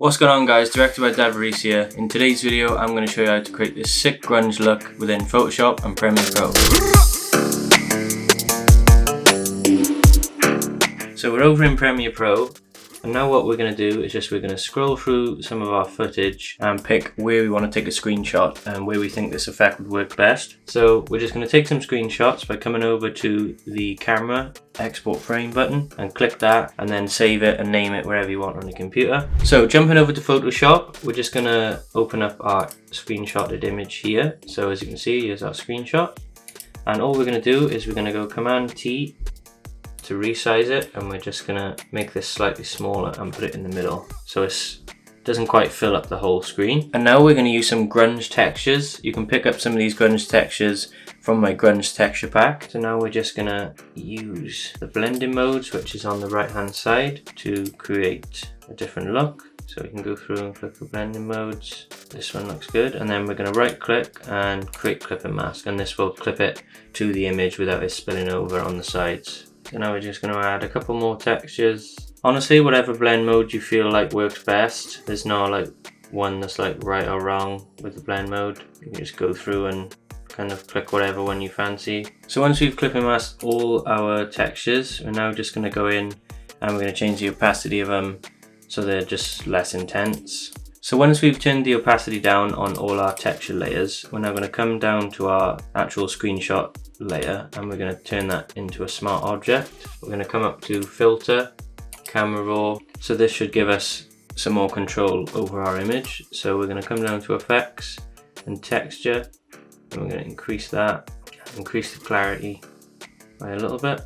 What's going on guys, directed by Davarice here. In today's video I'm going to show you how to create this sick grunge look within Photoshop and Premiere Pro. So we're over in Premiere Pro, and now what we're going to do is we're going to scroll through some of our footage and pick where we want to take a screenshot and where we think this effect would work best. So we're just going to take some screenshots by coming over to the camera export frame button and click that, and then save it and name it wherever you want on your computer. So jumping over to Photoshop, we're just going to open up our screenshotted image here. So as you can see, here's our screenshot, and all we're going to do is we're going to go Command T to resize it, and we're just gonna make this slightly smaller and put it in the middle so it doesn't quite fill up the whole screen. And now we're gonna use some grunge textures. You can pick up some of these grunge textures from my grunge texture pack. So now we're just gonna use the blending modes, which is on the right hand side, to create a different look. So we can go through and click the blending modes. This one looks good, and then we're going to right click and create clip and mask, and this will clip it to the image without it spilling over on the sides. So now we're just going to add a couple more textures. Honestly, whatever blend mode you feel like works best. There's no like one that's like right or wrong with the blend mode. You can just go through and kind of click whatever one you fancy. So once we've clip and masked all our textures, we're now just going to go in and we're going to change the opacity of them so they're just less intense. So once we've turned the opacity down on all our texture layers, we're now going to come down to our actual screenshot layer and we're going to turn that into a smart object. We're going to come up to filter, camera raw. So this should give us some more control over our image. So we're going to come down to effects and texture, and we're going to increase that, increase the clarity by a little bit,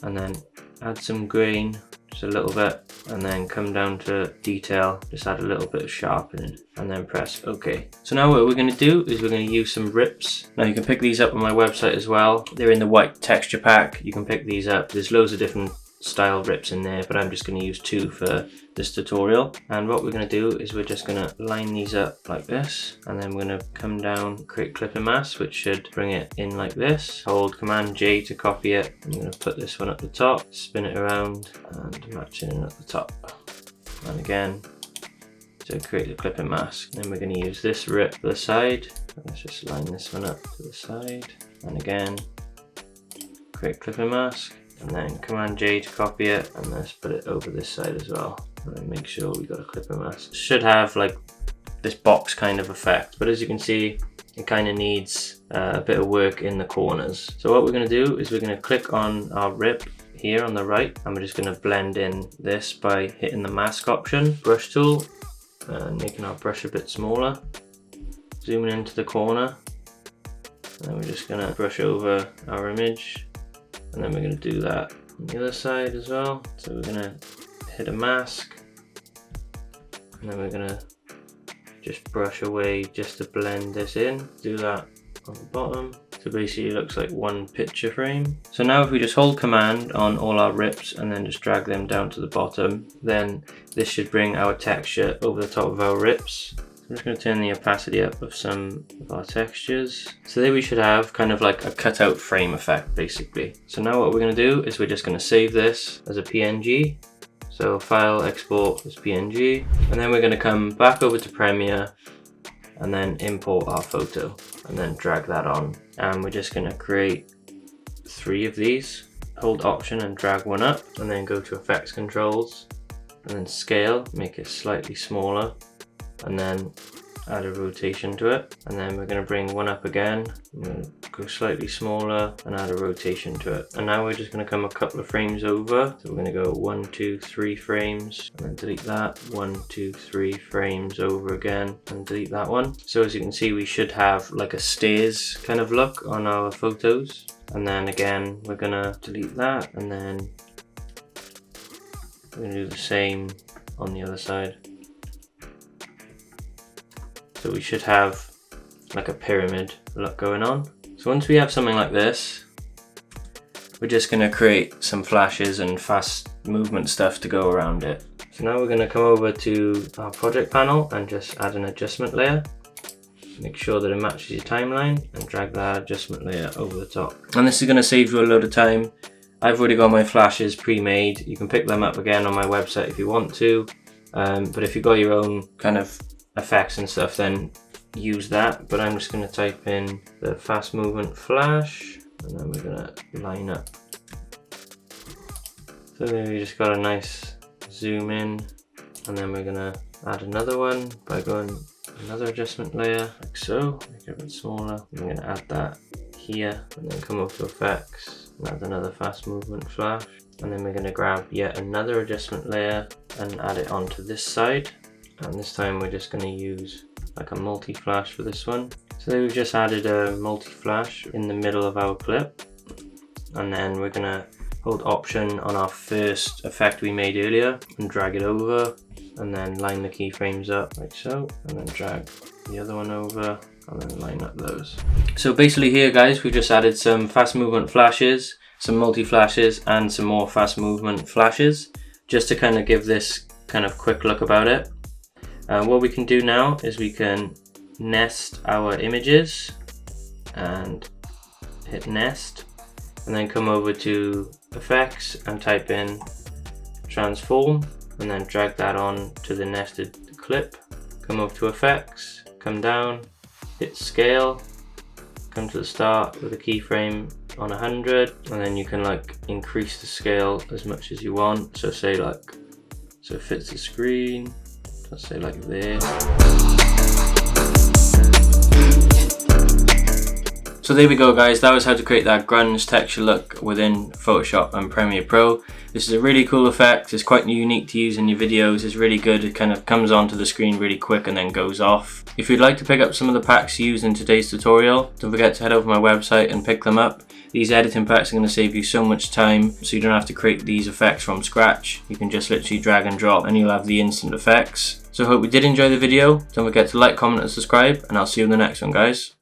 and then add some grain, just a little bit, and then come down to detail, just add a little bit of sharpening, and then press OK. So now what we're going to do is we're going to use some rips. Now you can pick these up on my website as well. They're in the white texture pack. You can pick these up. There's loads of different style rips in there, but I'm just going to use two for this tutorial. And what we're going to do is we're just going to line these up like this, and then we're going to come down, create clip and mask, which should bring it in like this. Hold Command J to copy it. I'm going to put this one at the top, spin it around and match it in at the top, and again to create the clip and mask. Then we're going to use this rip to the side. Let's just line this one up to the side, and again create clip and mask, and then Command J to copy it, and let's put it over this side as well, and then make sure we got a clip and mask. It should have like this box kind of effect, but as you can see, it kind of needs a bit of work in the corners. So what we're going to do is we're going to click on our rip here on the right, and we're just going to blend in this by hitting the mask option, brush tool, and making our brush a bit smaller, zooming into the corner, and then we're just going to brush over our image. And then we're going to do that on the other side as well. So we're going to hit a mask, and then we're going to just brush away just to blend this in. Do that on the bottom. So basically it looks like one picture frame. So now if we just hold Command on all our rips and then just drag them down to the bottom, then this should bring our texture over the top of our rips. I'm just going to turn the opacity up of some of our textures. So there we should have kind of like a cutout frame effect basically. So now what we're going to do is we're just going to save this as a PNG. So file, export as PNG, and then we're going to come back over to Premiere and then import our photo and then drag that on. And we're just going to create 3 of these. Hold Option and drag one up, and then go to Effects Controls and then Scale, make it slightly smaller, and then add a rotation to it, and then we're going to bring one up again, I'm going to go slightly smaller and add a rotation to it. And now we're just going to come a couple of frames over, so we're going to go 1, 2, 3 frames, and then delete that, 1, 2, 3 frames over again, and delete that one. So as you can see, we should have like a stairs kind of look on our photos. And then again we're going to delete that, and then we're going to do the same on the other side. So we should have like a pyramid look going on. So once we have something like this, we're just going to create some flashes and fast movement stuff to go around it. So now we're going to come over to our project panel and just add an adjustment layer. Make sure that it matches your timeline and drag that adjustment layer over the top. And this is going to save you a load of time. I've already got my flashes pre-made. You can pick them up again on my website if you want to. But if you've got your own kind of effects and stuff, then use that. But I'm just going to type in the fast movement flash, and then we're going to line up. So there we just got a nice zoom in, and then we're going to add another one by going another adjustment layer like so, make it a bit smaller. I'm going to add that here, and then come up to effects and add another fast movement flash, and then we're going to grab yet another adjustment layer and add it onto this side, and this time we're just going to use like a multi-flash for this one. So we've just added a multi-flash in the middle of our clip, and then we're going to hold Option on our first effect we made earlier and drag it over, and then line the keyframes up like so, and then drag the other one over and then line up those. So basically here guys, we've just added some fast movement flashes, some multi-flashes and some more fast movement flashes, just to kind of give this kind of quick look about it. What we can do now is we can nest our images and hit nest, and then come over to effects and type in transform, and then drag that on to the nested clip. Come over to effects, come down, hit scale, come to the start with a keyframe on 100, and then you can like increase the scale as much as you want. So say like, so it fits the screen, let's say like this. So there we go guys, that was how to create that grunge texture look within Photoshop and Premiere Pro. This is a really cool effect, it's quite unique to use in your videos, it's really good, it kind of comes onto the screen really quick and then goes off. If you'd like to pick up some of the packs used in today's tutorial, don't forget to head over to my website and pick them up. These editing packs are going to save you so much time, so you don't have to create these effects from scratch. You can just literally drag and drop and you'll have the instant effects. So I hope you did enjoy the video, don't forget to like, comment and subscribe, and I'll see you in the next one guys.